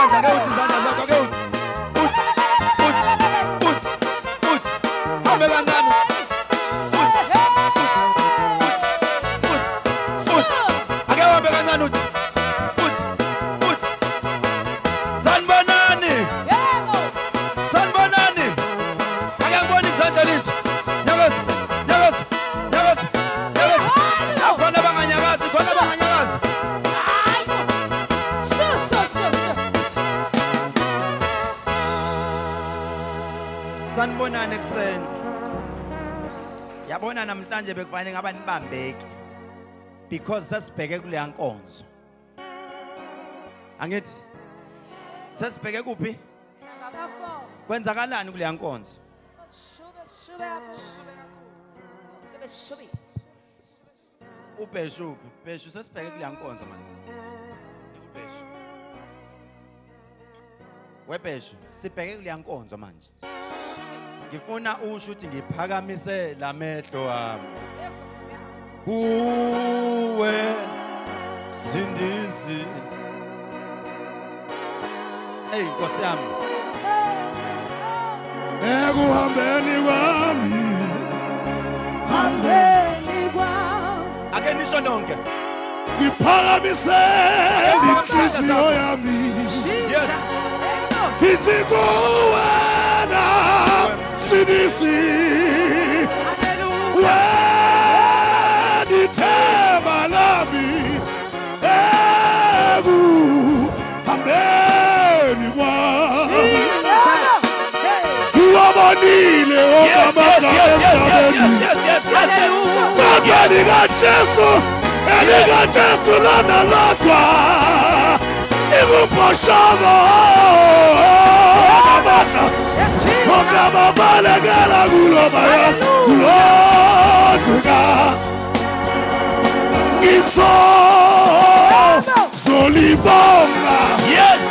izandla ke uthi izandla zakho ke uthi hambe kancane ake hambe kancane uthi sanibonani sanibonani ake ngibona izandla lethu nyakaza nyakaza nyakaza nyakaza akhona abanganyakazi khona abanganyakazi sanibonani ekseni yabona namhlanje bekufanele ngaba nibambeki because sesibheke kule yankonzo angithi sesibheke kuphi kwenzakalani kule yankonzo ubheshu sesibheke kule yankonzo manje ubheshu webheshu sibheke kule yankonzo manje ngifuna usho ukuthi ngiphakamise lamehlo ami kuwe sindisi hey Nkosi yami ekuhambeni kwami hambeni kwami ake nisho nonke ngiphakamise inhliziyo yami ngithi kuwena sindisi wenithemba lami ekuhambeni kwami Kuwabonile okamaka emhlabeni Magani kaJesu lana lodwa Ikuposhamo Namata Okababalekela kulobaya Kulotuka Iso Zolibonga Yes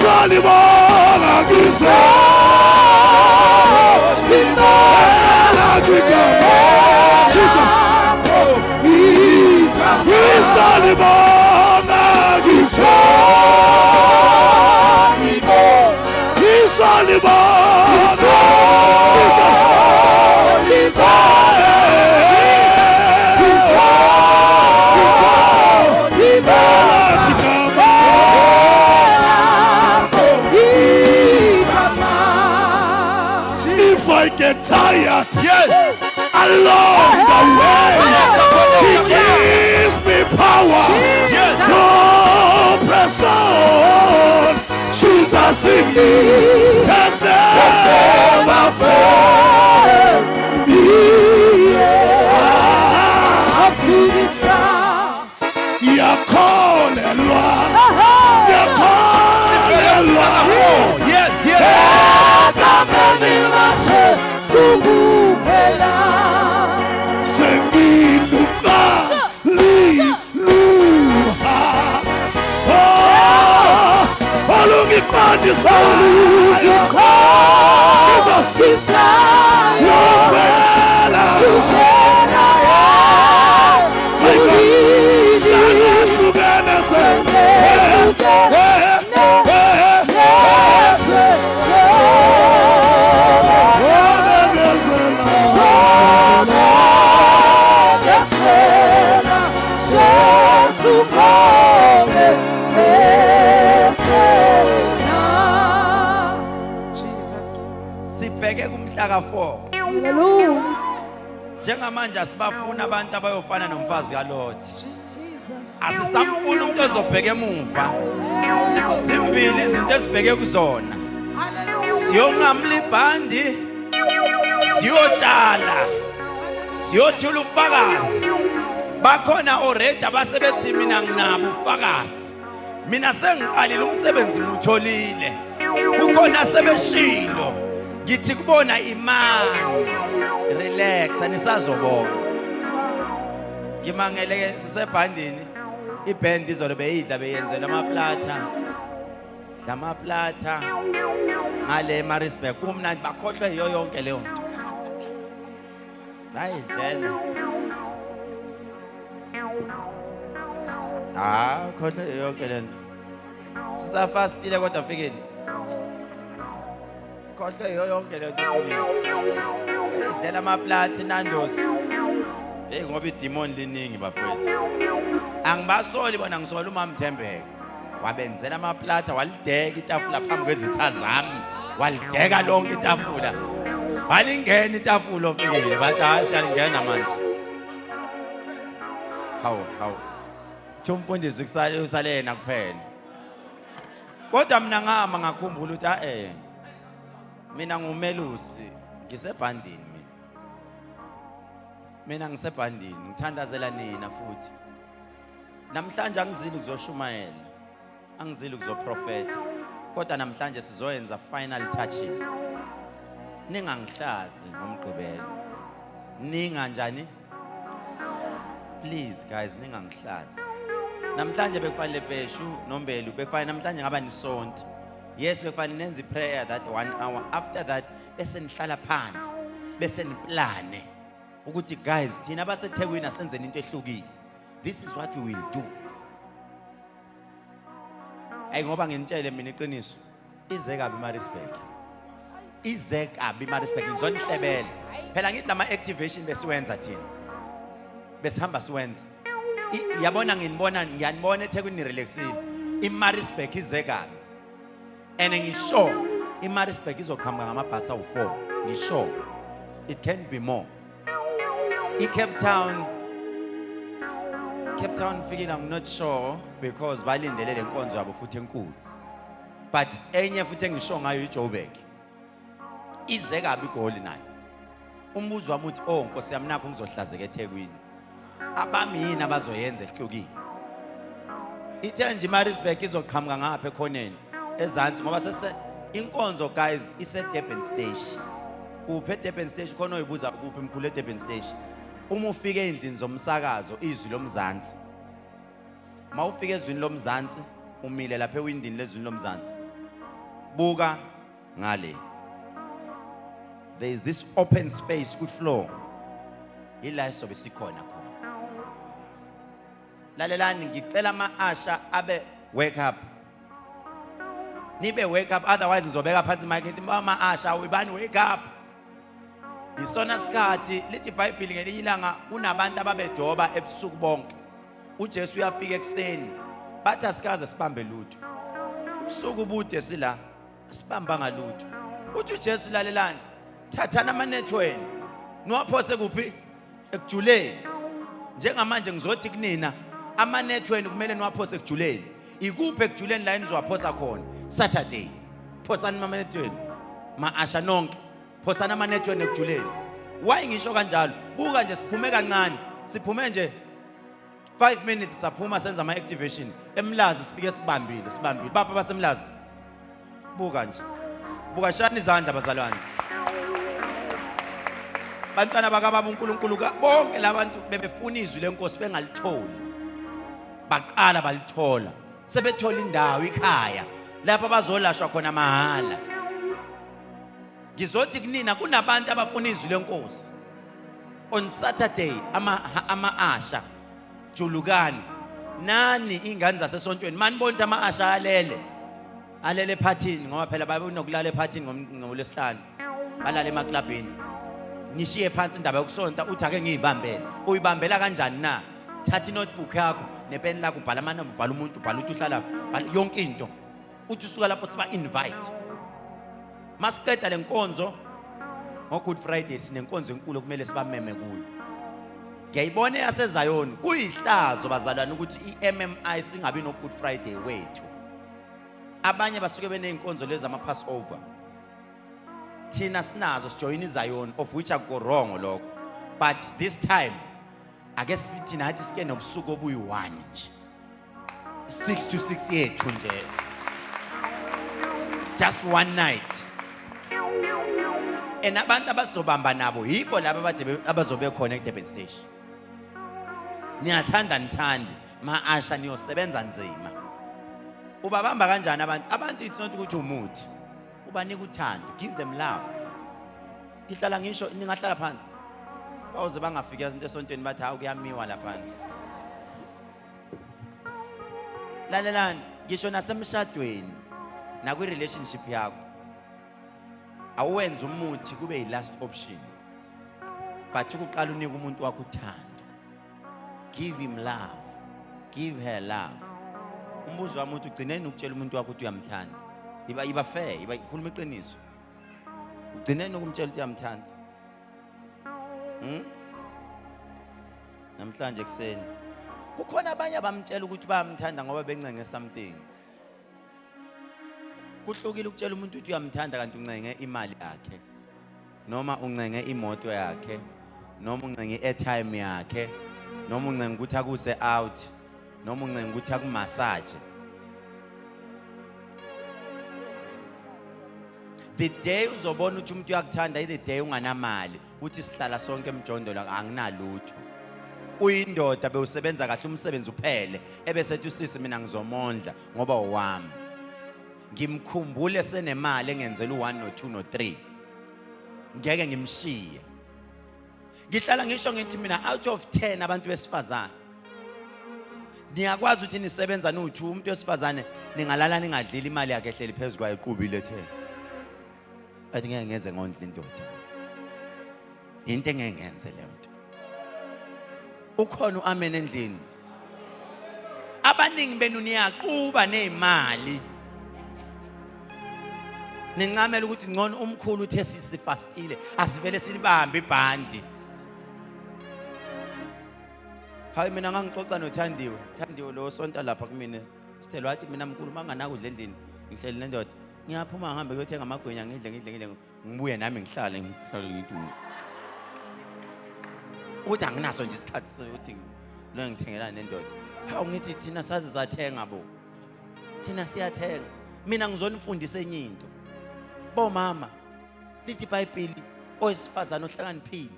Solibonga kise Libera kika Jesus Solibonga kise Solibonga Jesus If I get tired, along the way, He gives me power to press on. Jesus in me has never failed me. Up to this round, Yakolelwa. Yes. Sikulekela sengiluka liluha olungikandisa Jesus yofela sangahlukene sibheke kumhlaka 4 haleluya njengamanje asibafuna abantu abayofana nomfazi kaLothi asisamfuna umuntu ozobheka emuva zimbili izinto esibheke kuzona siyongamla ibhandi siyotshala siyothula ufakazi bakhona already abasebethi mina nginabo ufakazi mina sengiqalile umsebenzi ngutholile kukhona sebeshilo ngithi kubona imani relax anisazobona ngimangele sisebhandini ibhand izolo beyidla beyenzela amaplata ngale Marisburg kumnandi bakhohlwe yiyo yonke leyo nto bayidlela Khohle yonke lento. Sisafastile kodwa fikeni. Khohle yonke lento fikeni. Idlela amaplathi Nandos. Hey ngoba idemon liningi bafethu. Angibasoli bona ngisola uMamthembeke. Wabenzela amaplata walideka itafula phambi kwezitha zami. Walideka lonke itafula. Walingena itafula ofikile bathi hayi siyalingena manje. Hawu. Umfundisi usale yena kuphela. Kodwa mina ngama ngakhumbula ukuthi mina ngumelusi ngisebhandini mina ngisebhandini ngithandazela nina futhi. Namhlanje angizili ukuzoshumayela. Angizili ukuzoprofeta. Kodwa namhlanje sizoyenza final touches. Ningangihlazi ngomgqibelo. Ninga njani? Please guys ningangihlazi. Namhlanje bekufanele beshu nombelu bekufanele namhlanje ngaba nisonto. Yes bekufanele nenze prayer that 1 hour. After that bese nihlala phansi bese niplane ukuthi guys thina abaseThekwini asenzeni into ehlukile. This is what we will do. Ngoba nginitshele mina iqiniso. Izekabi eMaritzburg. Izekabi eMaritzburg ngizonihlebela. Phela ngithi lama activation besiwenza thina. Besihamba siwenza. Yabona ngiyanibona eThekwini relaxile. IMaritzburg izekabi. And ngisho iMaritzburg izoqhamuka ngamabhasi awu4. Ngisho it can't be more. Cape Town fikile I'm not sure because balindele lenkonzo yabo futhi enkulu. But enye futhi engisho ngayo iJoburg. Izekabi igoli nayo. Umbuzo wami uthi Nkosi yami nakho ngizohlazeka eThekwini. Abami yini abazoyenza ehlukile. Ithe nje iMaritzburg izoqhamuka ngapha ekhoneni ezantsi ngoba sese inkonzo guys ise Durban station. Kuphe Durban station khona oyibuza kuphi imkhulu eDurban station. Uma ufike endlini zomsakazo izwi lomzansi. Mawufika ezwini lomzansi umile lapha ewindini lezwini lomzansi. Buka ngale. There is this open space ku floor. Ila sobe sikhona khona. Lalelani ngicela ama-asha abe wake up. Nibe wake up otherwise ngizobeka phansi mic ngithi ama-asha uyibani wake up. Isona sikhathi lithi iBhayibheli ngelinye ilanga unabantu ababedoba ebusuku bonke. uJesu uyafika ekseni. Bathi asikaze sibambe lutho. Ubusuku bude sila sibamba ngalutho. Uthi uJesu lalelani. Thathana amanethweni. Niwaphose kuphi? Ekujuleni. Njengamanje ngizothi kunina amanethweni kumele niwaphose ekujuleni. Ikuphi ekujuleni la enizowaphosa khona? Saturday. Phosani amanethweni. Ma-asha nonke. Phosana amanethweni ekujuleni. Why ngisho kanjalo? Buka nje siphume kancane. Siphume nje 5 minutes saphuma senza ama activation. Emlazi sifike sibambile. Bapha basemlazi. Buka nje. Buka shani izandla bazalwane. Bantwana bakababa uNkulunkulu bonke labantu bebefuna izwi lenkosi bengalitholi. Baqala balithola. Sebethola indawo ikhaya lapho bazolashwa khona mahala. Ngizothi kunina kunabantu abafuna izwi lenkosi. On Saturday ama-asha julukani nani ingane zasesontweni manibona ama-asha alele ephathini ngoba phela babenokulala ephathini ngolesihlanu balala emaklabhini. Nishiye phansi indaba yokusonta uthi ake ngiyibambele. Uyibambela kanjani na? Thatha inotebook yakho nepeni lakho ubhala amanamba ubhala umuntu ubhala ukuthi uhlala yonke into. Uthi usuka lapho siba invite. Masiqeda lenkonzo ngo Good Friday sinenkonzo enkulu kumele sibameme kuyo. Ngiyayibona yaseZion kuyihlazo bazalwana ukuthi iMMI singabi no Good Friday wethu. Abanye basuke beneyinkonzo lezi ama Passover. Thina sinazo sijoin iZion of which akho wrong lokho. But this time I guess thina hathi sike nobusuku obuyi1 nje. 6 to 6 yethu nje. Just one night. And abantu abazobamba nabo yibo laba abazobe khona eDurban station. Niyathanda nithandi ma-asha niyosebenza nzima. Ubabamba kanjani abantu it's not ukuthi umuthi. Ubanika uthando, give them love. Ngihlala ngisho ningahlala phansi. Bawuze bangafika into esontweni bathi ha kuyamiwa lapha. lalelani ngisho nasemshadweni nakwi relationship yakho awuwenza umuthi kube last option, but ukuqala unika umuntu wakho uthando. Give him love, give her love. Umbuzo wami uthi ugcineni ukutshela umuntu wakho ukuthi uyamthanda, iba fair, iba ikhuluma iqiniso. Ugcineni ukumtshela ukuthi uyamthanda. Namhlanje kuseni kukhona abanye abamtshela ukuthi bayamthanda ngoba bencenge something. Kuhlukile ukutshela umuntu ukuthi uyamthanda kanti uncenge imali yakhe, noma uncenge imoto yakhe, noma uncenge airtime yakhe, noma uncenge ukuthi akuse out, noma uncenge ukuthi akumassage. The day uzobona ukuthi umuntu uyakuthanda the day unganamali, uthi sihlala sonke emjondolo anginalutho. Uyindoda bewusebenza kahle umsebenzi uphele, ebese ethi usisi mina ngizomondla ngoba owami. Ngimkhumbule senemali engenzela u1 no 2 no 3. Ngeke ngimshiye. Ngihlala ngisho ngithi mina out of 10 abantu besifazane niyakwazi ukuthi nisebenza no2 umuntu wesifazane ningalala ningadlila imali yakhe ehleli phezulu kwayo iqubile the. Athi ngeke ngeze ngondla indoda. Into engeke ngenze leyo nto. Ukhona uamen endlini. Abaningi benu niyaquba nezimali. Nincamela ukuthi ngcono umkhulu uthe sisifastile asivele silibambe ibhandi. Hayi mina ngangixoxa noThandiwe. Thandiwe lo sonta lapha kumina. Sithele wathi mina mkhulu manganaka udle endlini ngihleli nendoda. Ngiyaphuma ngihambe kuyothenga amagwenya ngidle ngibuye nami ngihlale ngithi uthi anginaso nje isikhathi sokuthi lo ngithengela nendoda. Hawu ngithi thina sazi zathenga bo. Thina siyathenga. Mina ngizonifundisa enye into. Bo mama lithi iBhayibheli owesifazana ohlakaniphile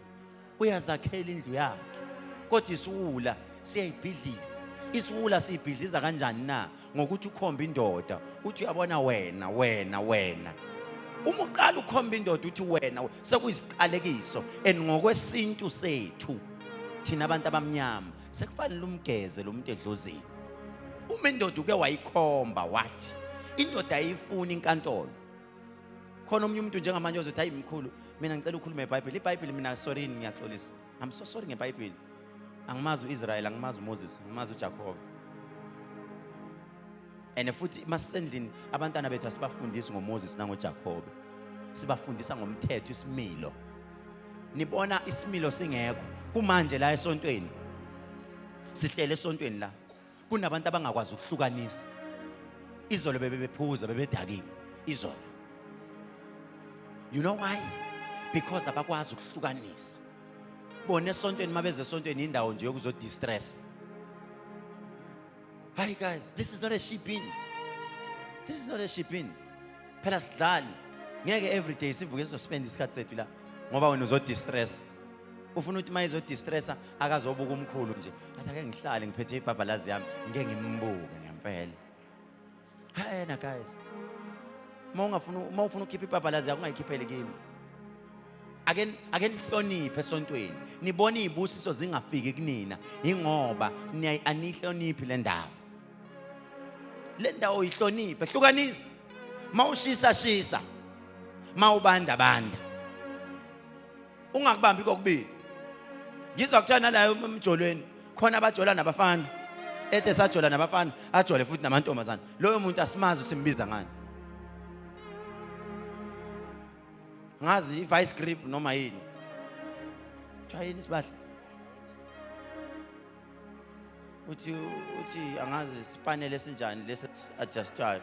uyazakhela indlu yakhe. Kodwa isiwula siyayibhidliza. Isiwula siyibhidliza kanjani na? Ngokuthi ukhomba indoda uthi uyabona wena. Uma uqala ukhomba indoda uthi wena sekuyisiqalekiso and ngokwesintu sethu thina abantu abamnyama sekufanele umgeze lo muntu edlozini. Uma indoda uke wayikhomba wathi indoda ayifuni inkantolo. Khona omunye umuntu njengamanje ozothi hayi mkhulu mina ngicela ukukhuluma iBhayibheli. iBhayibheli mina sorry ngiyaxolisa. I'm so sorry ngeBhayibheli. Angimazi uIsrael, angimazi uMoses, angimazi uJacob. And futhi masendlini abantwana bethu asibafundisi ngoMoses nangoJacob. Sibafundisa ngomthetho isimilo. Nibona isimilo singekho kumanje la esontweni. Sihlele esontweni la. Kunabantu abangakwazi ukuhlukanisa. Izolo bebephuza bebedakiwe. Izolo. You know why? Because abakwazi ukuhlukanisa. Bona esontweni mabeze esontweni indawo nje yokuzo distress. Hi guys, this is not a shipping. This is not a shipping. Phela sidlali. Ngeke every day sivuke sizospend isikhathi sethu la ngoba wena uzo distress. Ufuna ukuthi mayizo distressa akazobuka umkhulu nje. Athi ake ngihlale ngiphethe ibhabhalazi yami ngeke ngimbuke ngempela. Hayi na guys. Uma ufuna ukhipha ibhabhalazi yakho ungayikhiphele kimi. Ake nihloniphe esontweni. Nibona izibusiso zingafiki kunina ingoba anihloniphi le ndawo. Le ndawo uyihloniphe, hlukanisa. Mawushisa shisa. Mawubanda banda. Ungakubambi kokubili. Ngizwa kuthana la emjolweni khona abajola nabafana. Ethe sajola nabafana, ajole futhi namantombazana. Loyo muntu asimazi usimbiza ngani. Ngazi ivice grip noma yini. Thayini sibahla. Uthi angazi sipanele sinjani lesi adjustayo.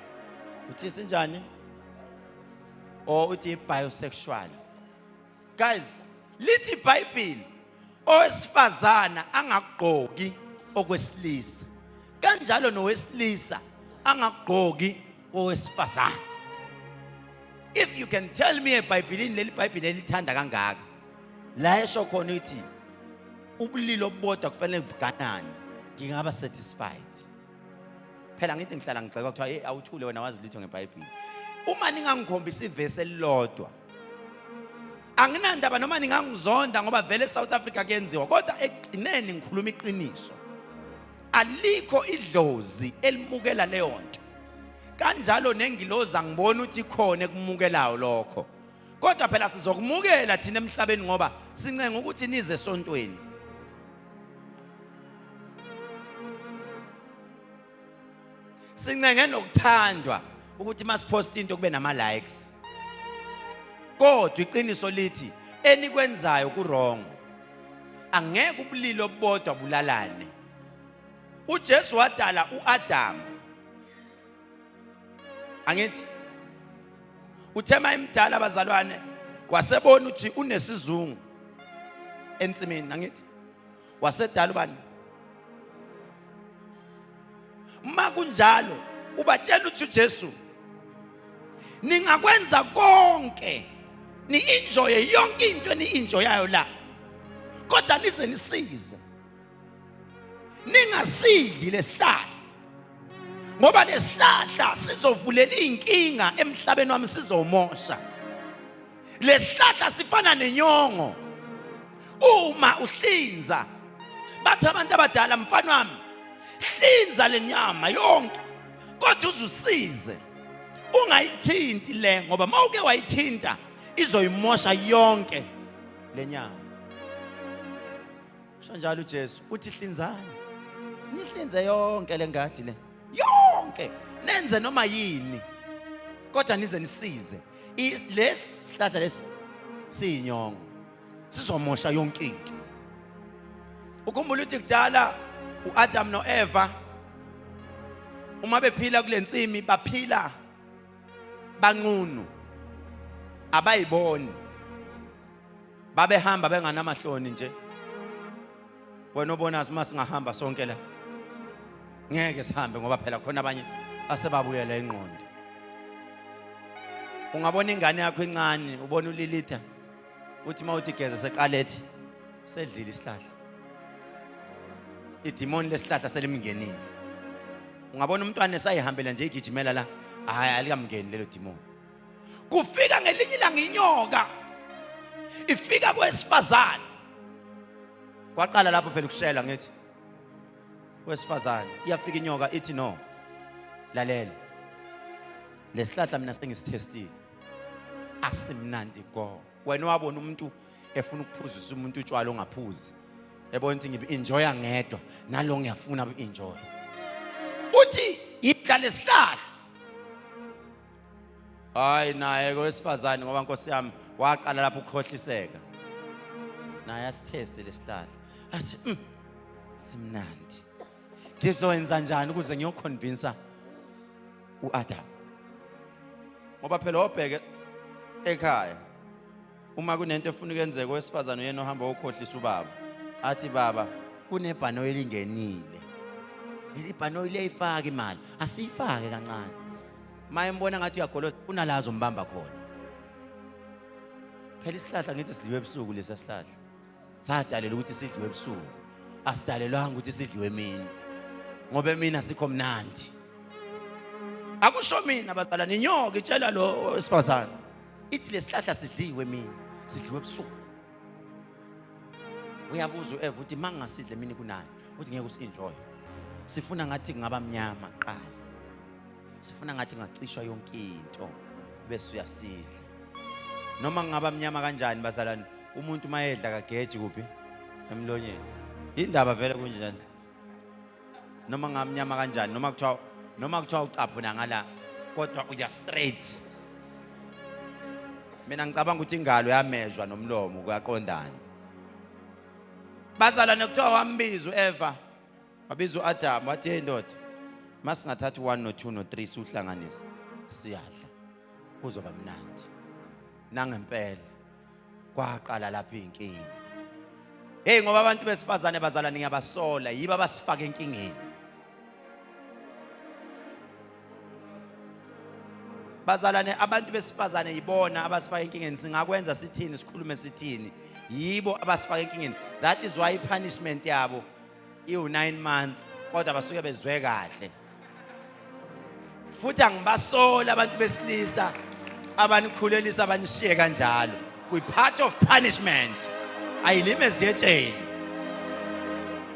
Uthi sinjani? Or uthi bisexual. Guys, lithi iBhayibheli owesifazana angagqoki okwesilisa. Kanjalo nowesilisa angagqoki owesifazana. If you can tell me eBhayibhelini leli iBhayibheli elithanda kangaka la esho khona uthi ubulilo obodwa kufanele buganane ngingaba satisfied. Phela ngithi ngihlala ngixeka kuthiwa hey awuthule wena wazi litho ngeBhayibheli. Uma ningangikhombisa ivesi elilodwa anginandaba noma ningangizonda ngoba vele eSouth Africa kuyenziwa kodwa eqineni ngikhuluma iqiniso. alikho idlozi elimukela leyo nto. Kanjalo nengilozi angibona ukuthi khona ekumukelayo lokho. Kodwa phela sizokumukela thina emhlabeni ngoba sincenga ukuthi nize esontweni. Sincenge nokuthandwa ukuthi masipost into kube nama likes. Kodwa iqiniso lithi enikwenzayo ku-wrong. Angeke ubulili obodwa bulalane. uJesu wadala uAdam. Angithi uthema imdala abazalwane wasebona ukuthi unesizungu ensimini. Angithi wasedala ubani? Uma kunjalo ubatshela ukuthi uJesu ningakwenza konke ni-enjoye yonke into ni-enjoyayo la, kodwa nize nisize ningasidli lesihlahla, ngoba lesihlahla sizovulela inkinga emhlabeni wami, sizomosha. Lesihlahla sifana nenyongo. Uma uhlinza, bathi abantu abadala, mfana wami, hlinza lenyama yonke kodwa uzusize ungayithinti le, ngoba mawuke wayithinta izoyimosha yonke lenyama. Shanjalo uJesu uthi hlinzani, nihlinze yonke lengadi le, yonke nenze noma yini, kodwa nize nisize. Lesihlahla lesi siyinyongo, sizomosha yonke into. Ukhumbula ukuthi kudala uAdam noEva uma bephila kule nsimi baphila banqunu, abayiboni, babehamba benganamahloni nje. Wena ubona uma singahamba sonke la ngeke sihambe, ngoba phela khona abanye asebabuyela ingqondo. Ungabona ingane yakho encane, ubona uLilitha, uthi mawuthi geza seqalethi sedlile isihlahla, idimoni lesihlahla selimngenile. Ungabona umntwana esayihambela nje igijimela la, hayi alikamngeni lelo dimoni. Kufika ngelinye ilanga inyoka ifika kwesifazane. Kwaqala lapho phela ukushela ngithi kwesifazane iyafika inyoka ithi no, lalela, lesihlahla mina sengisithestile asimnandi go. Wena wabona umuntu efuna ukuphuzisa umuntu utshwala ongaphuzi, ebona ukuthi ngibe-enjoya ngedwa, nalo ngiyafuna bu-enjoy. Uthi yidla lesihlahla. Hayi naye kowesifazane, ngoba Nkosi yami waqala lapho ukukhohliseka, naye asitheste lesihlahla. Athi simnandi, ngizoyenza njani ukuze ngiyoconvince uAdam? Ngoba phela obheke ekhaya, uma kunento efuna ukwenzeka owesifazane uyena ohamba ukukhohlisa ubaba, athi baba kunebhanoyi elingenile, ibhanoyi liyayifaka imali, asiyifake kancane. Maye mbona ngathi uyagoloza, unalazo mbamba khona. Phela isihlahla ngithi sidliwe ebusuku, lesa sihlahla sadalela ukuthi sidliwe ebusuku, asidalelwanga ukuthi sidliwe emini, ngoba emini asikho mnandi. Akusho mina bazalwane, inyoka itshela lo wesifazane ithi lesihlahla sidliwe emini, sidliwe ebusuku. Uyabuza uEva uthi mangasidle emini kunani? Uthi ngeke usi-enjoy. Sifuna ngathi kungaba mnyama qala, sifuna ngathi ngacishwa yonke into bese uyasidla. Noma ngaba mnyama kanjani bazalwane, umuntu mayedla kageji kuphi emlonyeni, indaba vele kunjani. Noma ngamnyama kanjani, noma kuthiwa ucapho nangala, kodwa uya straight. Mina ngicabanga ukuthi ingalo yamezwa nomlomo kuyaqondana. Bazalwane kuthiwa wambiza uEva, wabiza uAdam, wathi hey ndoda, masingathathi 1 no 2 no 3 siuhlanganisa siyadla kuzoba mnandi. Nangempela kwaqala lapha inkinga. Hey, ngoba abantu besifazane bazalwane ngiyabasola, yiba abasifaka enkingeni. Bazalwane, abantu besifazane yibona abasifaka enkingeni. Singakwenza sithini, sikhulume sithini, yibo abasifaka enkingeni. That is why punishment yabo iwu9 months, kodwa basuke bezwe kahle. Futhi angibasola abantu besilisa abanikhulelisa abanishiye kanjalo. We part of punishment. Ayilimezi yetsheni.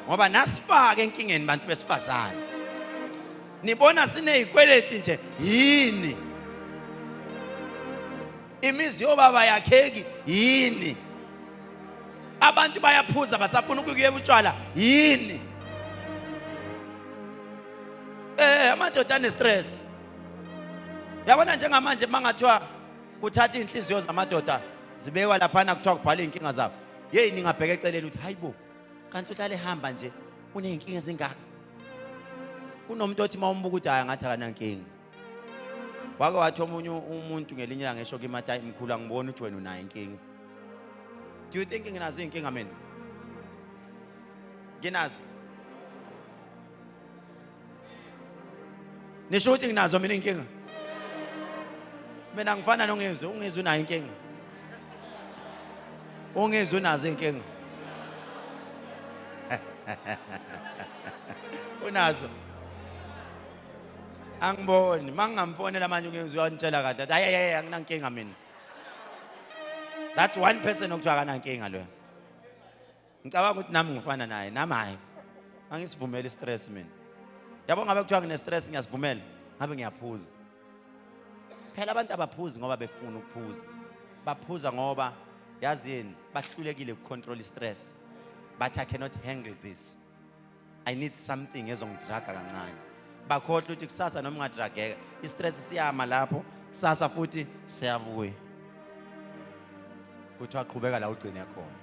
Ngoba nasifake enkingeni bantu besifazane. Nibona sinezikweleti nje yini? Imizi yobaba yakheki yini? Abantu bayaphuza basafuna ukuyeba utshwala yini? Amadoda ane stress. Yabona njengamanje mangathiwa kuthatha inhliziyo zamadoda zibekwa lapha kuthiwa kubhala inkinga zabo. Hey ningabheka eceleni uthi hayibo kanti uhlale hamba nje uneyinkinga ezingaka. Kunomuntu othi mawumbuka ukuthi hayi ngathi akanankinga. Wake wathi omunye umuntu ngelinye ilanga esho kimata imkhulu angibona ukuthi wena unayo inkinga. Do you think nginazo inkinga mina? Nginazo. Nisho ukuthi nginazo mina inkinga. Mina ngifana nongezwe, ungezwe unayo inkinga. Ungezwe unazo inkinga. Unazo. Angiboni, mangingamfonela manje ungezwe uyantshela kahle athi hayi anginankinga mina. That's one person okuthiwa akanankinga lo. Ngicabanga ukuthi nami ngifana naye, nami hayi. Angisivumela istress mina. Yabo ngabe kuthiwa ngine stress ngiyasivumela, ngabe ngiyaphuza. Phela abantu abaphuzi ngoba befuna ukuphuza. Baphuza ngoba yazi yini, bahlulekile ukucontrol stress. But I cannot handle this. I need something ezongidraga kancane. Bakhohlwa ukuthi kusasa noma ungadrageka, istress siyama lapho, kusasa futhi siyabuya. Kuthi waqhubeka la ugcine khona.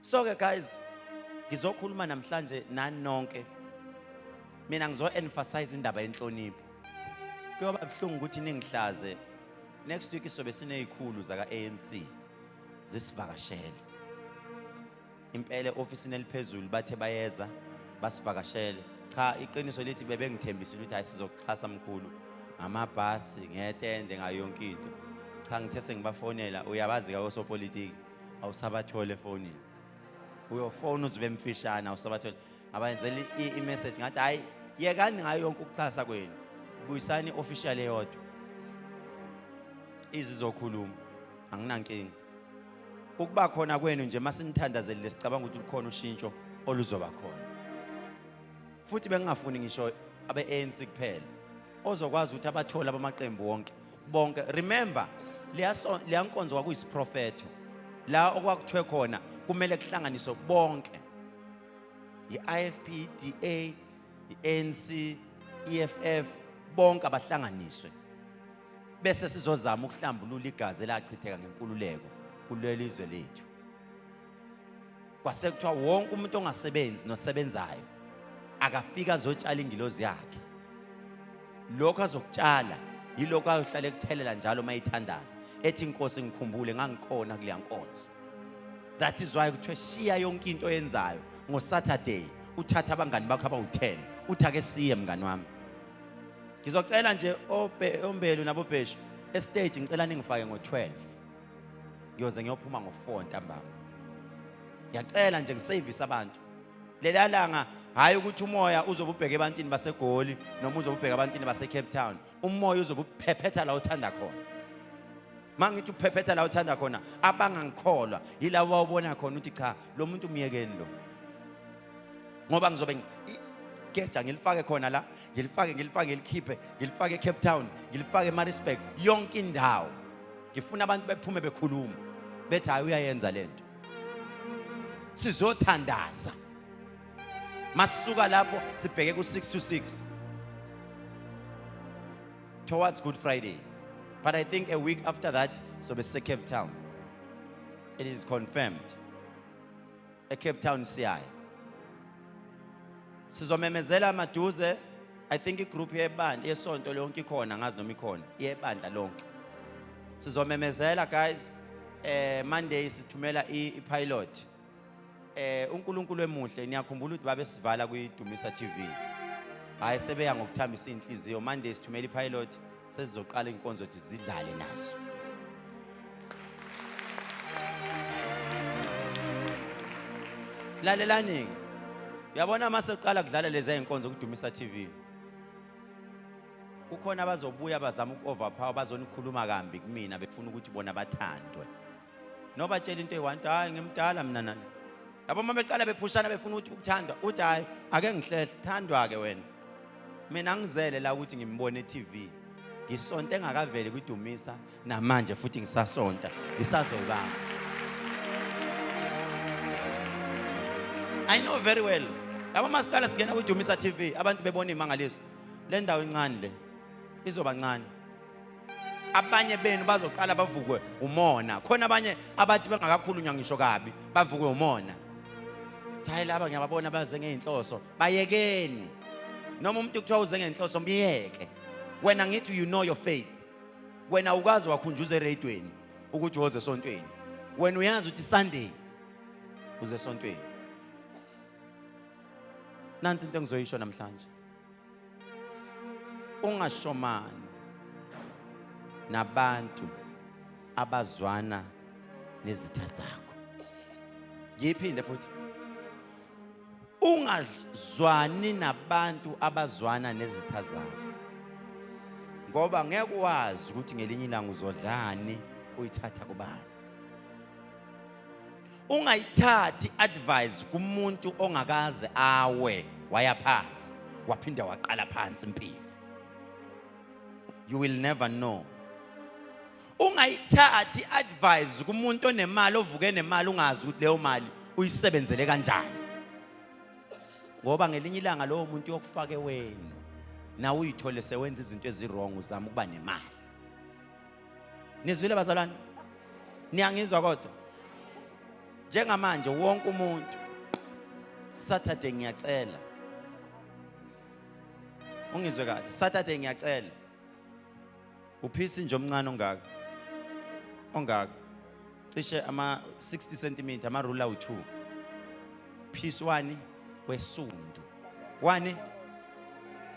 So ke guys, ngizokhuluma namhlanje nani nonke. Mina ngizo-emphasize indaba yenhlonipho. Kuyoba buhlungu ukuthi ningihlaze. Next week sobe sinezikhulu zaka-ANC zisivakashele. Impela ofisini eliphezulu bathe bayeza basivakashele. Cha iqiniso lithi bebengithembisile ukuthi hayi sizokuxhasa mkhulu ngamabhasi ngetende ngayo yonke into. Cha ngithe sengibafonela uyabazi ka osopolitiki awusabathole efonini. Uyofona uzibe mfishana awusabathole. Abayenzela i-message ngathi hayi yekani ngayo yonke ukuxhasa kwenu. Buyisani official eyodwa. Izizokhuluma anginankinga. Ukuba khona kwenu nje masinithandazeli lesicabanga ukuthi likhona ushintsho oluzoba khona. Futhi bengingafuni ngisho abe-ANC kuphela. Ozokwazi ukuthi abathola bamaqembu bonke. Remember, leya nkonzo kwakuyisiprofetho. La okwakuthiwe khona kumele kuhlanganiswe bonke. I-IFP, DA, i-ANC, EFF bonke abahlanganiswe. Bese sizozama ukuhlambulula igazi elachitheka ngenkululeko kuleli izwe lethu. Kwase kuthiwa wonke umuntu ongasebenzi nosebenzayo akafika azotshala ingilozi yakhe. Lokho azokutshala yilokho ayohlala ekuthelela njalo mayithandaza. Ethi inkosi ngikhumbule ngangikhona kuleya nkonzo. That is why kuthiwe shiya yonke into oyenzayo ngoSaturday uthatha abangani bakho abawu10 uthi ake siye mngani wami. Ngizocela nje ombelu nabobheshu estage ngicela ningifake ngo12. Ngiyoze ngiyophuma ngo4 ntambama. Ngiyacela nje ngisavise abantu. Lela langa hayi ukuthi umoya uzobe ubheke ebantwini baseGoli noma uzobe ubheke ebantwini baseCape Town. Umoya uzobe uphephetha la uthanda khona. Mangithi uphephetha la uthanda khona abangangikholwa yilawo wawubona khona ukuthi cha lo muntu umyekeni lo. Ngoba ngizobe geja ngilifake khona la, ngilifake ngilikhiphe, ngilifake eCape Town, ngilifake eMaritzburg, yonke indawo. Ngifuna abantu bephume bekhuluma. Bethi hayi uyayenza lento. Sizothandaza. Masisuka lapho sibheke ku6 to 6 towards Good Friday. But I think a week after that so be Cape Town. It is confirmed. A Cape Town CI. Sizomemezela maduze. I think igroup yebandla yesonto lonke ikhona ngazi noma ikhona. Yebandla lonke. Sizomemezela guys. Monday sithumela i-pilot. uNkulunkulu emuhle niyakhumbula ukuthi babe sivala kwiDumisa TV. Hayi sebeya ngokuthambisa inhliziyo. Monday sithumela ipilot sesizoqala inkonzo ukuthi zidlale naso. Lalelani. Uyabona mase uqala kudlala lezi inkonzo kuDumisa TV. Kukhona abazobuya bazama ukuoverpower bazonikhuluma kambi kumina befuna ukuthi bona bathandwe. Noba tshela into eyi-1 hayi ngimdala mina nani. Yabo mama beqala bephushana befuna ukuthi ukuthandwa. Uthi hayi ake ngihlehle thandwa ke wena. Mina ngizele la ukuthi ngimbone TV. Ngisonto engakaveli kudumisa namanje futhi ngisasonta. Ngisazoyibamba. I know very well. Yabo masiqala singena kudumisa TV abantu bebona imangaliso. Le ndawo encane le izoba ncane. Abanye benu bazoqala bavukwe umona. Khona abanye abathi bengakakhulunywa ngisho kabi bavukwe umona. Hayi laba ngiyababona baze ngeinhloso. Bayekeni. Noma umuntu kuthiwa uze ngenhloso mbiyeke. Wena ngithi you know your faith. Wena ukazi wakhunjuza eradweni ukuthi woze esontweni. Wena uyazi ukuthi Sunday uze esontweni. Nansi into engizoyisho namhlanje. Ungashomani nabantu abazwana nezitha zakho. Ngiphinde futhi. Ungazwani nabantu abazwana nezitha zakho. Ngoba ngeke wazi ukuthi ngelinye ilanga uzodlani uyithatha kubani. Ungayithathi advice kumuntu ongakaze awe waya phansi waphinda waqala phansi impilo. You will never know. Ungayithathi advice kumuntu onemali ovuke nemali ungazi ukuthi leyo mali uyisebenzele kanjani. Ngoba ngelinye ilanga lowo muntu yokufake wena na uyithole sewenza izinto ezirong uzama ukuba nemali. Nizwile bazalwane? Niyangizwa kodwa? Njengamanje wonke umuntu Saturday ngiyacela. Ungizwe kahle. Saturday ngiyacela. Uphisi nje omncane ongaka. Ongaka. Cishe ama 60 cm ama ruler u2. Piece 1 wesundu. 1.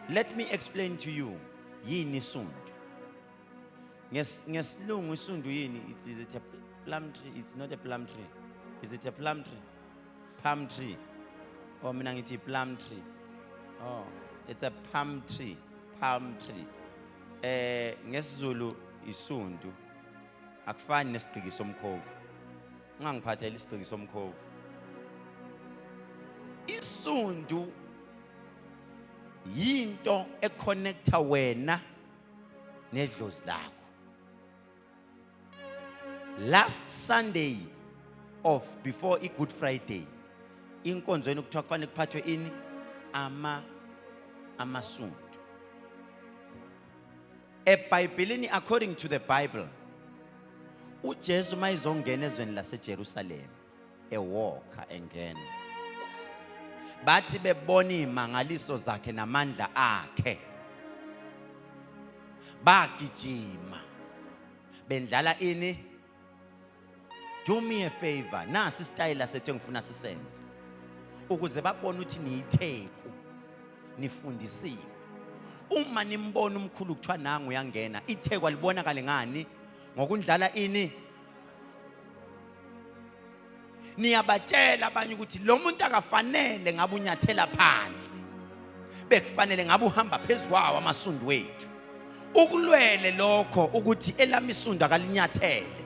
Let me explain to you. Yini isundu? Ngesilungu isundu yini? Is it a plum tree? It's not a plum tree. Is it a plum tree? Palm tree. Oh, mina ngithi plum tree. Oh, it's a palm tree. Palm tree. NgesiZulu isundu akufani nesibhiki somkhovu. Ungangiphathela isibhiki somkhovu. Isundu yinto econnecta wena nedlozi lakho. Last Sunday of before a Good Friday, inkonzo yenu kuthiwa kufanele kuphathwe ini amasundu. eBhayibhelini according to the Bible, uJesu mayizongena ezweni laseJerusalem ewalka engena. Bathi bebona imangaliso zakhe namandla akhe. Bagijima. Bendlala ini? Do me a favor. Nasi style sethu ngifuna sisenze. Ukuze babone ukuthi niyitheku. Nifundisiwe. Uma nimbona umkhulu kuthiwa nangu uyangena, itheku alibonakala ngani? Ngokundlala ini? Niyabatshela abanye ukuthi lo muntu akafanele ngabe unyathela phansi. Bekufanele ngabe uhamba phezukwawo amasundu wethu. Ukulwele lokho ukuthi elamisunda akalinyathele.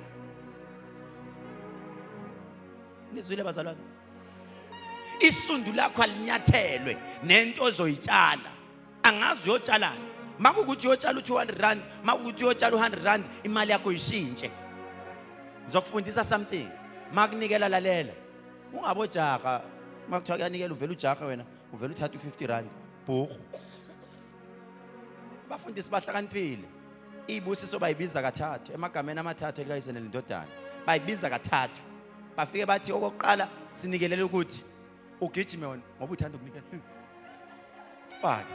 Nizwile bazalwane? Isundu lakho alinyathelwe nento ozoyitshala. Angazi uyotshalana. Makukuthi uyotshala u200 makukuthi uyotshala u100 imali yakho ishintshe. Ngizokufundisa something. Makunikela lalela. Ungabojaha makuthiwa kuyanikela uvela ujaha wena uvela uthatha u50 bhuku. Abafundisi bahlakaniphile. Ibusiso bayibiza kathathu emagameni amathathu elikayisene lendodana. Bayibiza kathathu. Bafike bathi okokuqala sinikelele ukuthi ugijime wona ngoba uthanda ukunikela. Faka.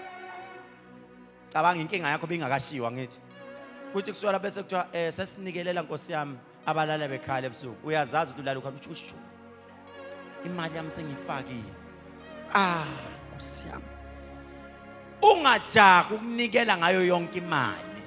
Cabanga inkinga yakho bengakashiwa ngithi. Kuthi kuswela bese kuthiwa sesinikelela Nkosi yami abalala bekhala ebusuku. Uyazazi ukuthi ulala ukhamba uthi usho. Imali yami sengifakile. Nkosi yami. Ungajaga ukunikela ngayo yonke imali.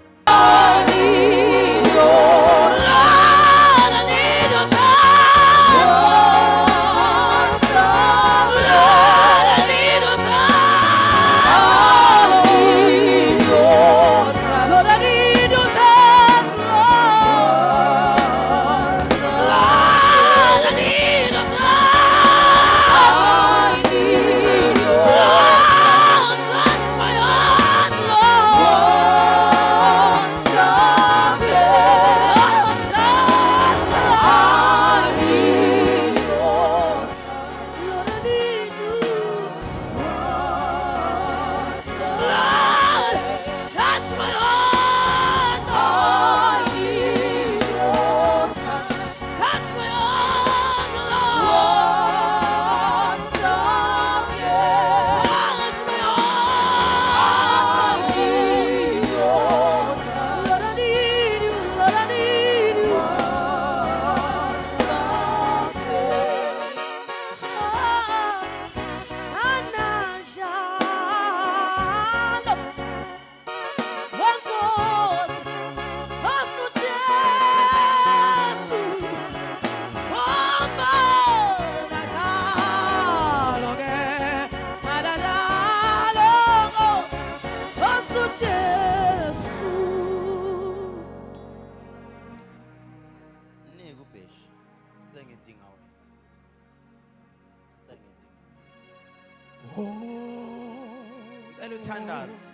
Ngicela uthandaze.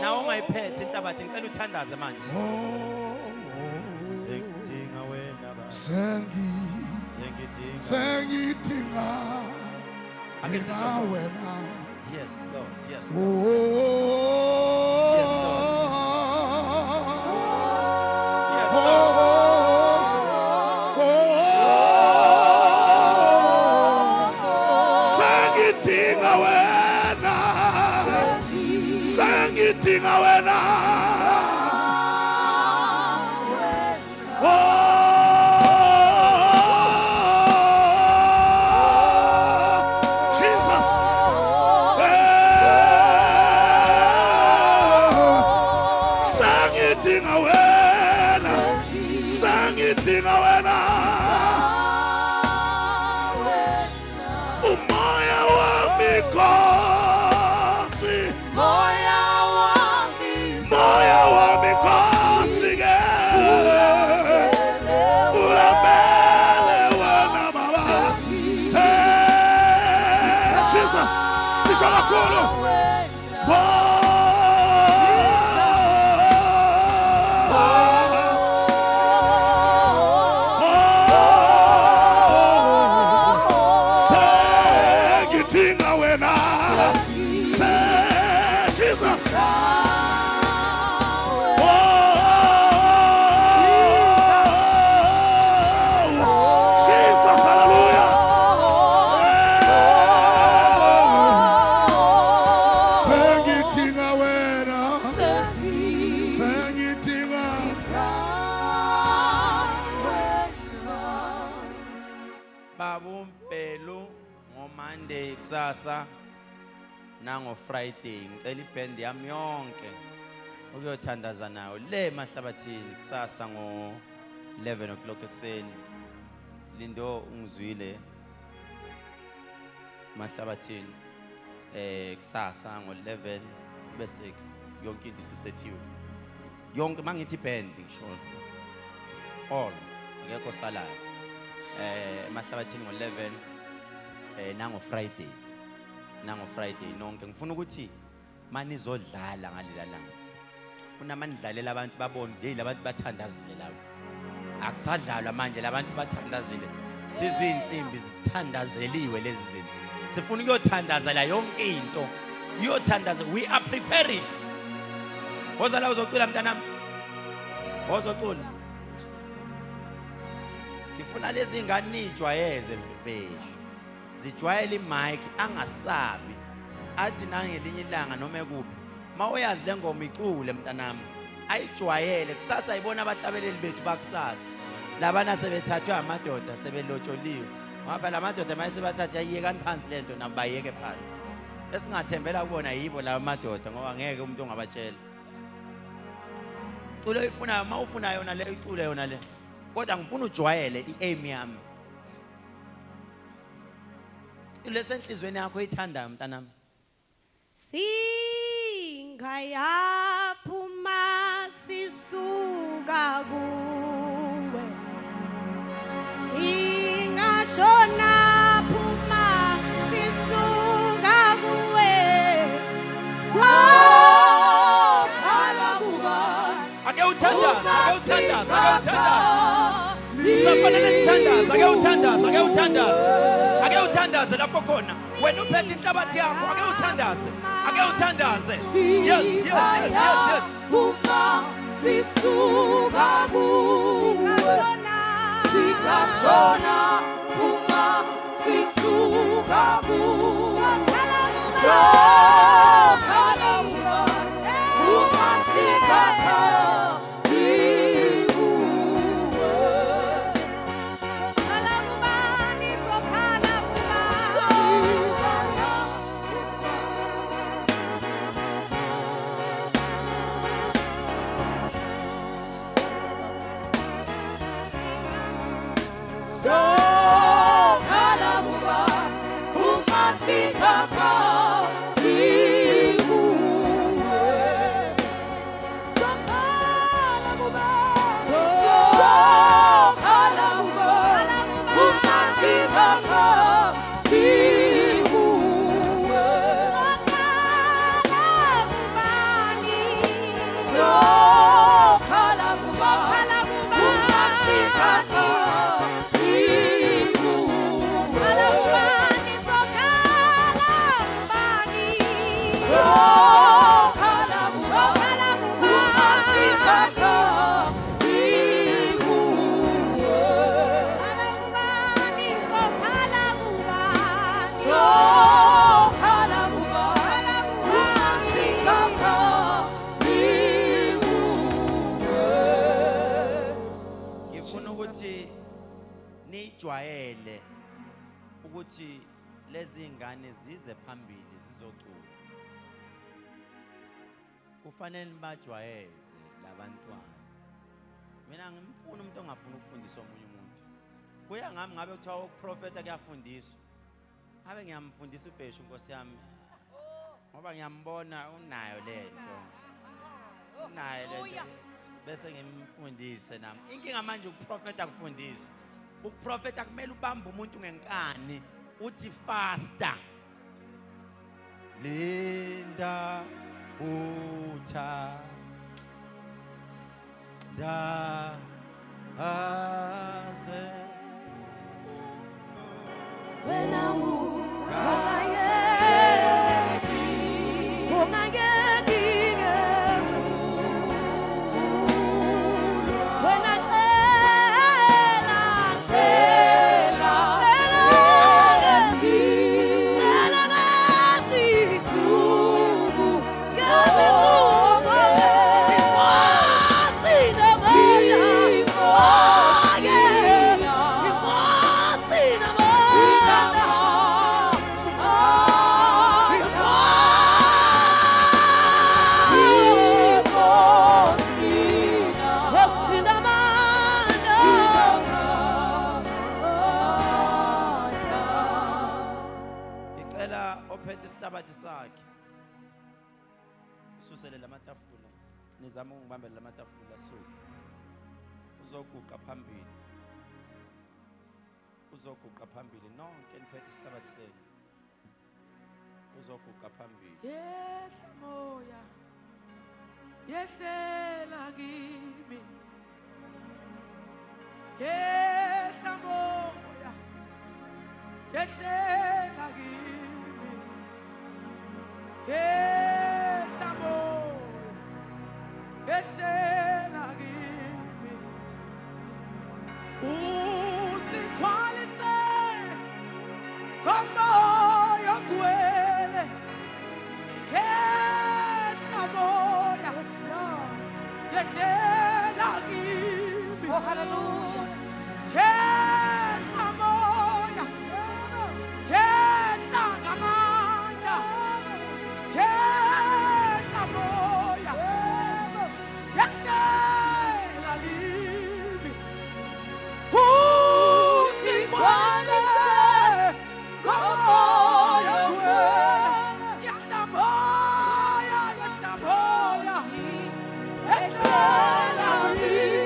Nawe ungayiphethe inhlabathi, ngicela uthandaze manje. Sengidinga wena Baba. Sengidinga wena. Yes, Lord. Yes, Oh, Lord. Yes, Lord. Yes, Lord. Sengidinga wena. Sengidinga wena. Jesus. Sengidinga wena. Sengidinga wena. Umoya wami Nkosi. Moya wami Nkosi ke. Ulambele wena Baba. Jesus. Sisho kakhulu. Sengidinga wena. Jesus. Jesus, hallelujah. Sengidinga wena. Sengidinga. Babu Mpelo ngoMonday kusasa nango Friday ngicela iband yami yonke ukuyothandaza nawe le Mahlabathini kusasa ngo 11 o'clock ekseni. Lindo ungizwile Mahlabathini kusasa ngo 11 bese yonke into isisethiwe. Yonke mangithi band ngisho all akekho salayo. Mahlabathini ngo 11 nango Friday nonke ngifuna ukuthi manizodlala ngalila langa ufuna manidlalela abantu babone hey labantu bathandazile lawo akusadlalwa manje labantu bathandazile sizwe insimbi zithandazeliwe lezi zinto sifuna ukuyothandazela yonke into uyothandaza we are preparing woza la uzocula mntanami wozocula ngifuna lezi ingane nijwayeze mbebeshu zijwayele imic angasabi athi nangelinye ilanga noma ekuphi mawuyazi lengoma icule mntanami ayijwayele kusasa ayibona abahlabeleli bethu bakusasa labana sebethathwa amadoda sebelotsholiwe ngoba lamadoda mayesebathatha ayiyekani phansi lento nabayeke phansi esingathembela kubona yibo laba madoda ngoba ngeke umuntu ongabatshela cule uyifunayo mawufuna yona le icule yona le kodwa ngifuna ujwayele iaim yami lesenhlizweni yakho ithandayo mntanami singayaphuma sisuka kuwe singashona phuma sisuka kuwe sokhala kuba ake uthandaza safanele nithandaza ake uthandaze lapho khona wena uphethe inhlabathi yakho ake uthandaze yes phuma sisuka kuwe singashona phuma sisuka kuwe sokhala kuba phuma sikakha nijwayele ukuthi lezi ingane zize phambili zizocula. Kufanele nibajwayeze labantwana. Mina ngimfuna umuntu ongafuna ukufundisa omunye umuntu. Kuya ngami ngabe kuthiwa ukuprofeta kuyafundiswa. Abe ngiyamfundisa uBheshu Nkosi yami. Ngoba ngiyambona unayo lento. Unayo lento. Bese ngimfundise nami. Inkinga manje ukuprofeta kufundiswa. Ukuprofeta kumele ubambe umuntu ngenkani uthi faster. Linda utha da ase When I ophethe isihlabathi sakhe ususele lamatafula nizama ungibambela lamatafula suka uzoguqa phambili nonke niphethe isihlabathi senu uzoguqa phambili. Yehla moya yehlela kimi, yehla moya yehlela kimi, yehla moya yehlela kimi, usikhwalise ngomoya ogcwele, yehla moya yehlela kimi. Oh, hallelujah. Yehla moya, yehla ngamandla, yehla moya, yehlela kimi. Usikhwalise ngomoya ogcwele, yehla moya, yehla moya, yehlela kimi.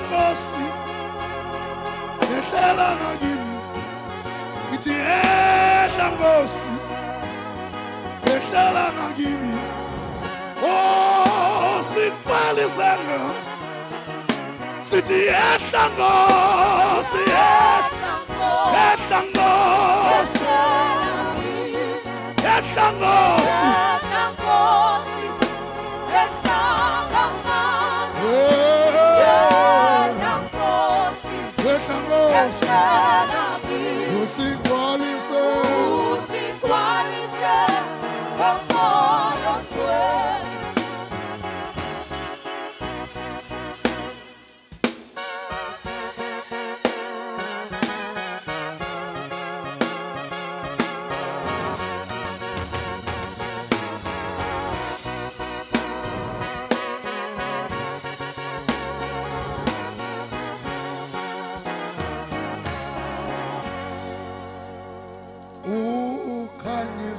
Nkosi yehlela ngakimi, ithi yehla Nkosi yehlela ngakimi. Oh, sikhwalise ngo sithi yehla Nkosi, yehla Nkosi, yehla Nkosi. Usikhwalise ngomoya ogcwele.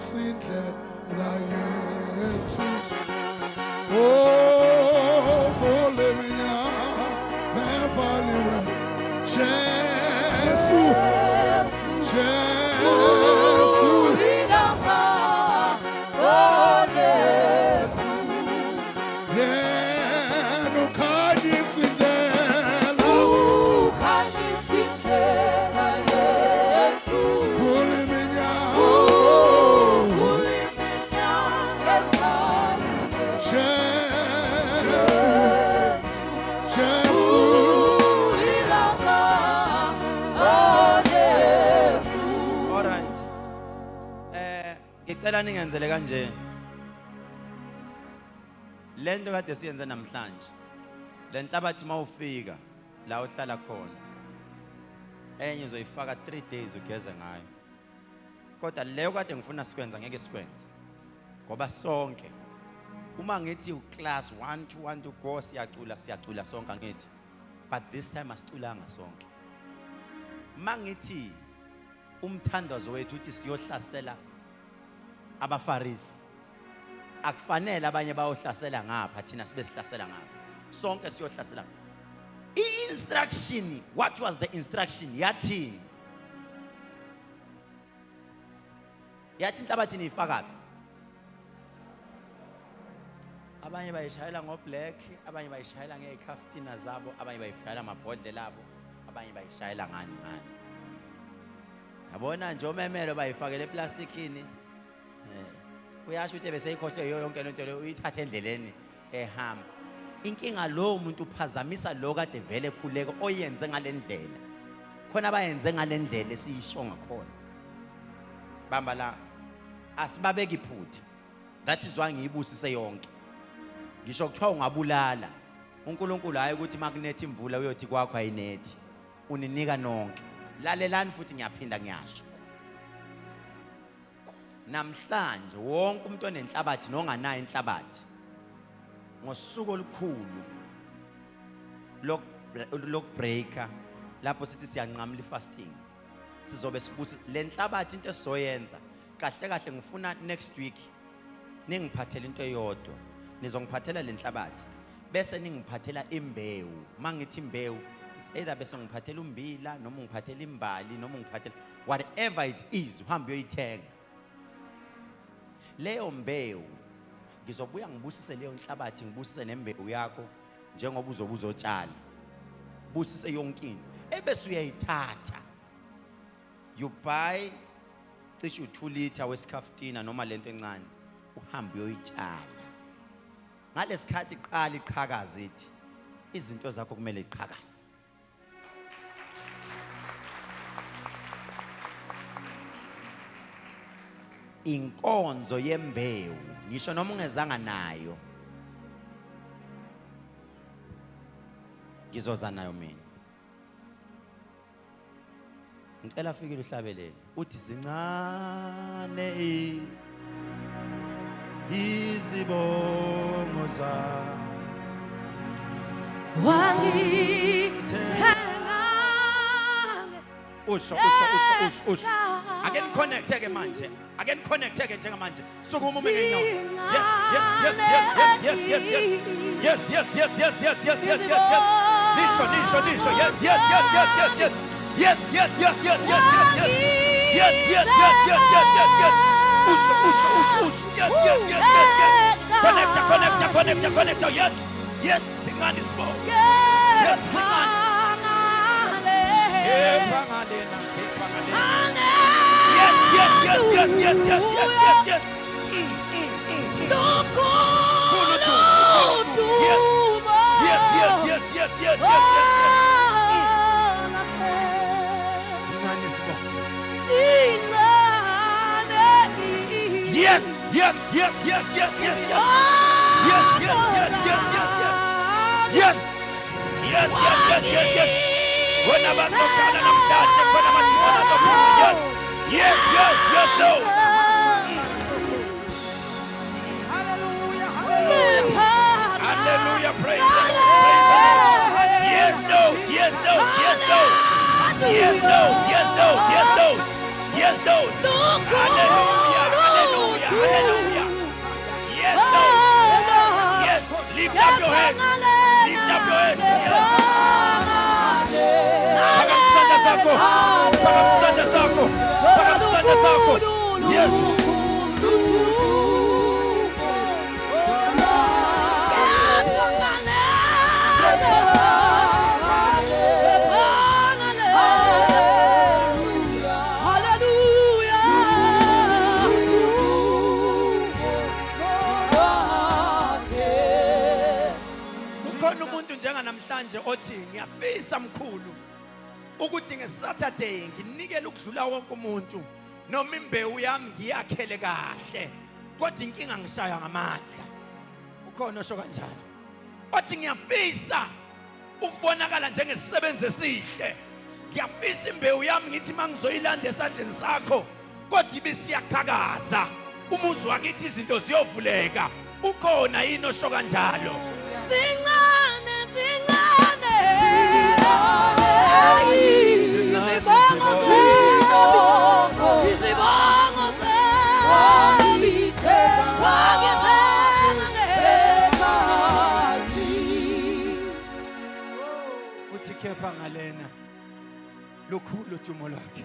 Isihlabathi yethu. Oh, vole minyaka evaliwe. Jesu, Jesu. Yena ukhanyisindlela. Vule minyaka. Jesu, Jesu. All right. Ngicela ningenzele kanje. Lento kade siyenze namhlanje. Le nhlabathi mawufika la uhlala khona. Enye uzoyifaka 3 days ugeze ngayo. Kodwa leyo kade ngifuna sikwenza ngeke sikwenze. Ngoba sonke uma ngithi uclass 1 to 1 to go siyacula sonke ngithi. But this time asiculanga sonke. Mangithi umthandazo wethu uthi siyohlasela abafarisi. Akufanele abanye bayohlasela ngapha thina sibe sihlasela ngapha. Sonke siyohlasela. I-instruction, what was the instruction? Yathi inhlabathi niyifaka. Abanye bayishayela ngo-black, abanye bayishayela ngekhaftina zabo, abanye bayishayela amabhodlela abo, abanye bayishayela ngani. Yabona nje omemelo bayifakele eplastikini. Uyasho ukuthi beseyikhohle yonke lento le uyithatha endleleni ehamba. Inkinga lo muntu uphazamisa lo kade vele khuleko oyenze ngalendlela. Khona abayenze ngalendlela esiyisho ngakhona. Bamba la asibabeki iphutha. That is why ngiyibusise yonke. Ngisho kuthiwa ungabulala. uNkulunkulu hayi ukuthi makunethi imvula uyothi kwakho ayinethi. Uninika nonke. Lalelani futhi ngiyaphinda ngiyasho. Namhlanje wonke umuntu onenhlabathi nonganayo inhlabathi ngosuku olukhulu lokubreaka lapho sithi siyanqamla ifasting sizobe sibuthi le nhlabathi into esizoyenza kahle ngifuna next week ningiphathele into eyodwa nizongiphathela le nhlabathi bese ningiphathela imbewu mangithi imbewu it's either bese ngiphathela umbila noma ngiphathela imbali noma ngiphathela whatever it is uhambe uyoyithenga leyo mbewu ngizobuya ngibusise leyo nhlabathi ngibusise nembewu yakho njengoba uzobe uzotshala busise yonke into ebese uyayithatha you buy cishe 2 liter wesikaftina noma lento encane uhambe uyoyitshala ngalesikhathi iqala iqhakaza ithi izinto zakho kumele iqhakaze inkonzo yembewu ngisho noma ungezanga nayo ngizoza nayo mina ngicela afikile uhlabelele uthi zincane izibongo zakho usho again connect manje again connect njengamanje sukuma ume ngenyawo yes nisho yes connect yes singani small yes singani yes when about so kind of that when about yes no hallelujah praise the Lord yes no hallelujah up your hands. Lift up your hands. Pakamsanda zako. Pakamsanda zako. Pakamsanda zako. Yes. Ukhona umuntu njenganamhlanje othi ngiyafisa mkhulu ukuthi ngeSaturday nginikele ukudlula wonke umuntu noma imbewu yami ngiyakhele kahle kodwa inkinga ngishaya ngamandla. Ukhona osho kanjalo othi ngiyafisa ukubonakala njengesisebenzi esihle, ngiyafisa imbewu yami ngithi mangizoyilanda esandleni sakho kodwa ibisiyaqhakaza umuzi wakithi izinto ziyovuleka. Ukhona yini osho kanjalo? Singane, singane, izibongo zami, izibongo zami, wangithenga ngegazi. Uthi kepha ngalena lukhulu udumo lwakhe.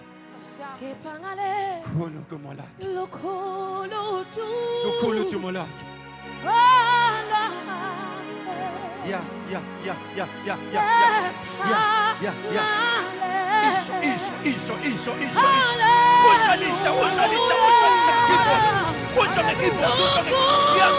Kepha ngale, Lukhulu udumo lwakhe. lukhulu Lukhulu udumo lwakhe. Yeah. Isho. Usha lihla. Usha ngekibo. Yes.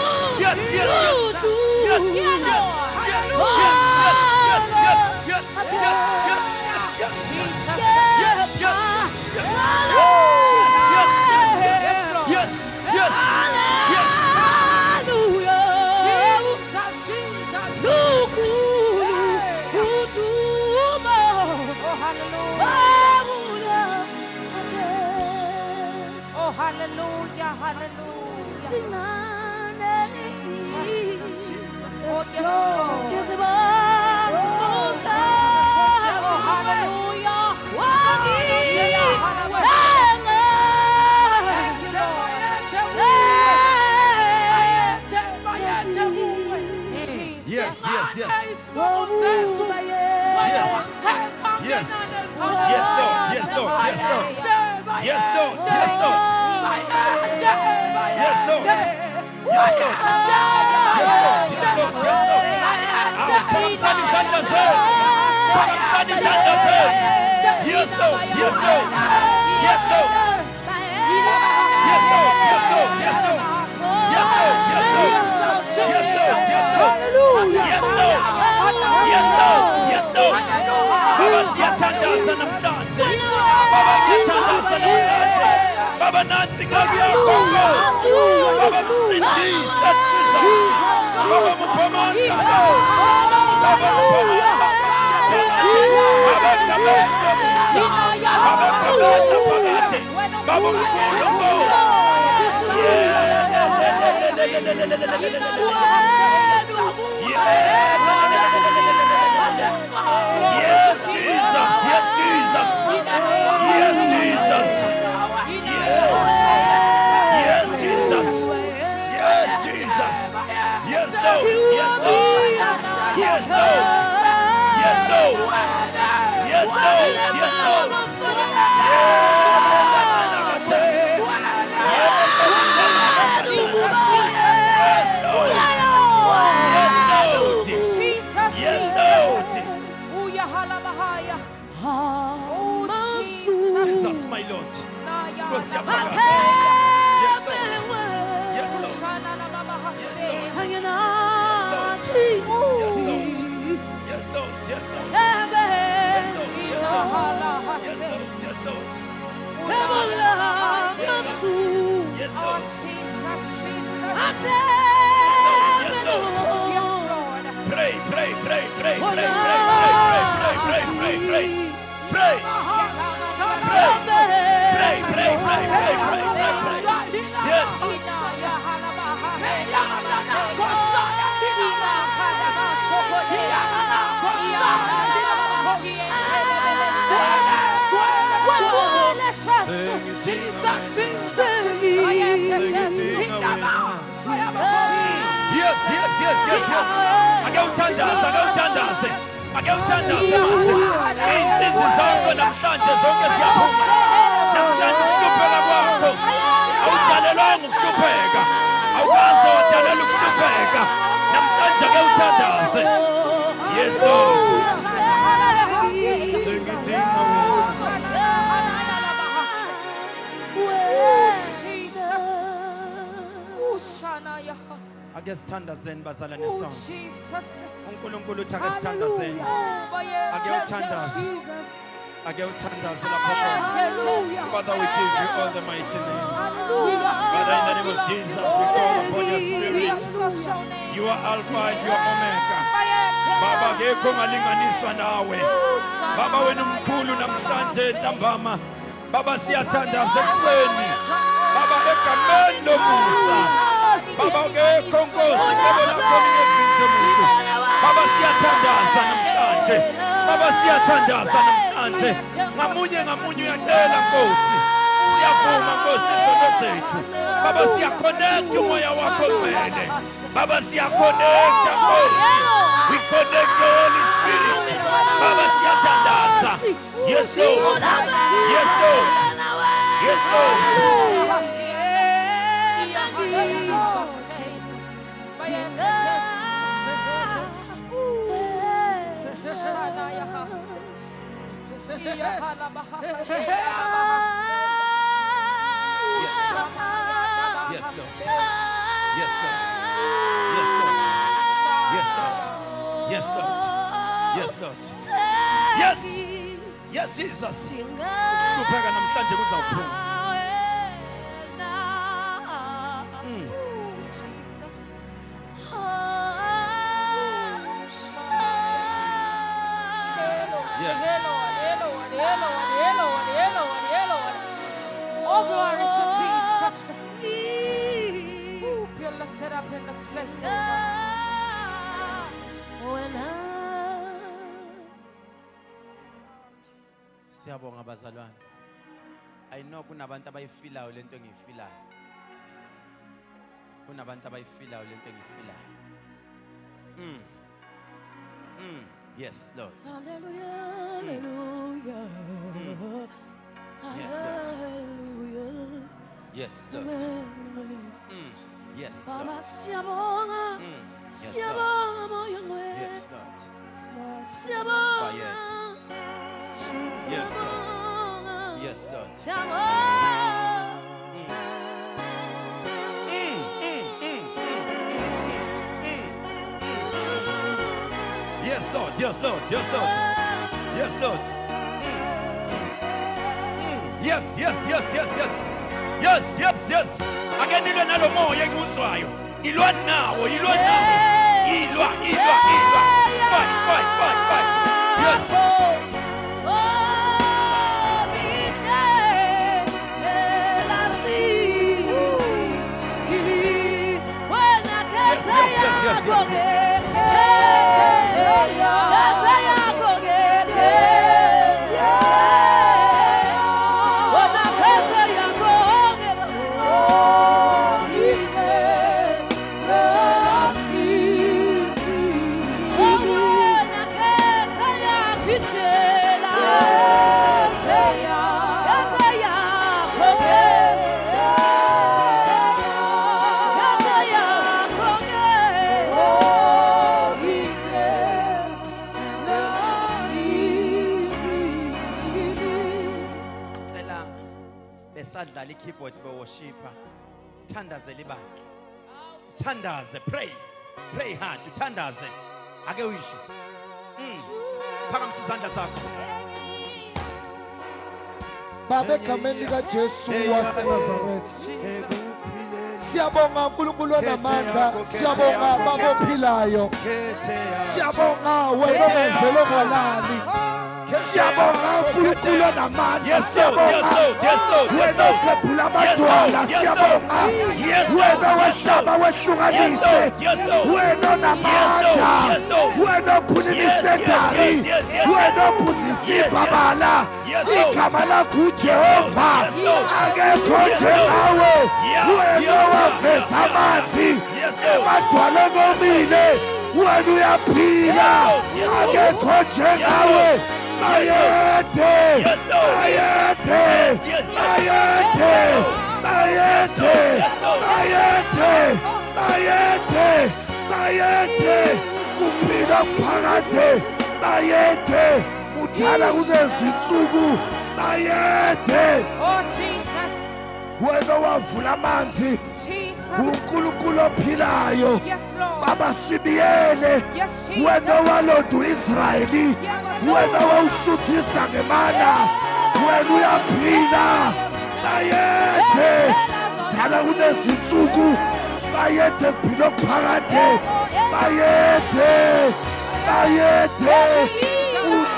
Hallelujah. Oh, yes, Lord. Yes, Baba Nancy Gabia Congo. Baba Cindy Baba Mukomasa. Baba Baba Yes, Jesus. Yes, Jesus. Yes, Jesus. Yes, Jesus. Yes, Jesus. Yes, Lord. Yes, Lord. Yes, Lord. Yes, Lord. Yes, Lord. Yes, Lord. Jesus, my Lord. Yes, Lord. Yes, Lord. Yes, Lord. Yes, Lord. Pray. Yes. Ake uthandaze, ake uthandaze. Ake uthandaze manje. Insizwe zakho namhlanje zonke ziyaphuma. Namhlanje ukuhlupheka kwakho. Awudalelwanga ukuhlupheka. Awukaze wadalelwa ukuhlupheka. Namhlanje ake uthandaze. Yes, Lord. Sengidinga ake sithandazeni bazalwane sonke. uNkulunkulu uthi ake sithandazeni. Ake uthandaze. Ake uthandaze lapha khona. Father, we give you all the mighty name. Father, in the name of Jesus, we call upon your spirit. You are Alpha and you are Omega. Baba, ngekho ngalinganiswa nawe. Baba, wena umkhulu namhlanje ntambama. Baba, siyathandaza ekuseni. Baba, egameni lomusa. Baba, ngekho Nkosi ngeke lakho lingevinje umuntu. Baba, siyathandaza namhlanje. Baba, siyathandaza namhlanje. Ngamunye uyacela Nkosi. Siyavuma Nkosi izono zethu. Baba, siyaconnect umoya wakho ngcwele. Baba, siyaconnect Nkosi. We connect the Holy Spirit. Baba, siyathandaza. Yes, Lord. Yes, Lord. Yes, Lord. Yes, Lord. Yes, Lord. Yes, Lord. Yes, Lord. Yes, Lord. Yes. Yes, Jesus. Ukuhlupheka namhlanje kuzawuphuma. Oh, glory to Jesus. Be lifted up in this place, Siyabonga bazalwane. I know kunabantu abayifilayo lento engiyifilayo. Kunabantu abayifilayo lento engiyifilayo. Yes, Lord. Hallelujah, hallelujah. Yes, Lord. Yes, Lord. Yes, Lord. Baba, siyabonga. Siyabonga moyo ngcwele. Yes, Lord. Siyabonga. Yes, Lord. Yes, Lord. Siyabonga. Yes, Lord. Yes, Lord. Yes, Lord. Yes, Lord. Yes, yes, yes, yes, yes. Yes, yes, yes. Again, ilwa nalo moya enguzwayo. Ilwa nawo, ilwa nawo. Ilwa. Fight. Yes. Besadlala ikeyboard beworshipper. Thandaze libandla. Thandaze, pray hard, thandaze. Ake uyisho. Phakamisa izandla sakho. Baba, egameni likaJesu waseNazaretha. Siyabonga uNkulunkulu onamandla, siyabonga Baba ophilayo. Siyabonga wena ongenzelo ngalali. Siyabonga uNkulunkulu onamandla, siyabonga wena okhephula abantwana, siyabonga wena wehlaba wehlukanise, wena onamandla, wena ophulisa idari, wena ophuzisa ibhabala. Igama lakho uJehova, akekho njengawe, wena waveza amanzi emadwaleni omile wena uyaphila akekho njengawe bayethe bayethe bayethe bayethe bayethe bayethe bayethe kuphila phakade bayethe udala kunezinsuku bayethe Oh, Jesus. wena wavula amanzi Jesus. uNkulunkulu ophilayo Yes, Lord. baba sibiyele Yes, Jesus. wena walonda uIsrayeli wena wawusuthisa ngemana wena uyaphila bayethe dala kunezinsuku bayethe kuphila okuphakade bayethe bayethe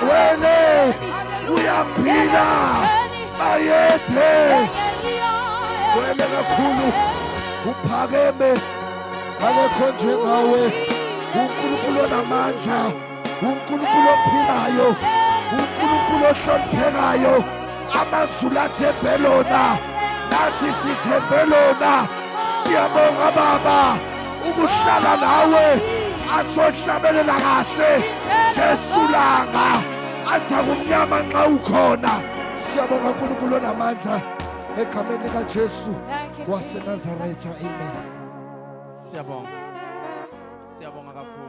wena uyaphila bayethe wena kakhulu uphakeme akekho njengawe uNkulunkulu onamandla uNkulunkulu ophilayo uNkulunkulu ohloniphekayo amazulu athembe lona nathi sithembe lona siyabonga baba ukuhlala nawe athohlabelela kahle Jesu langa athi akumnyama nxa ukhona siyabonga uNkulunkulu onamandla egameni likaJesu Thank you, waseNazaretha Jesus. amen Siyabonga kakhulu.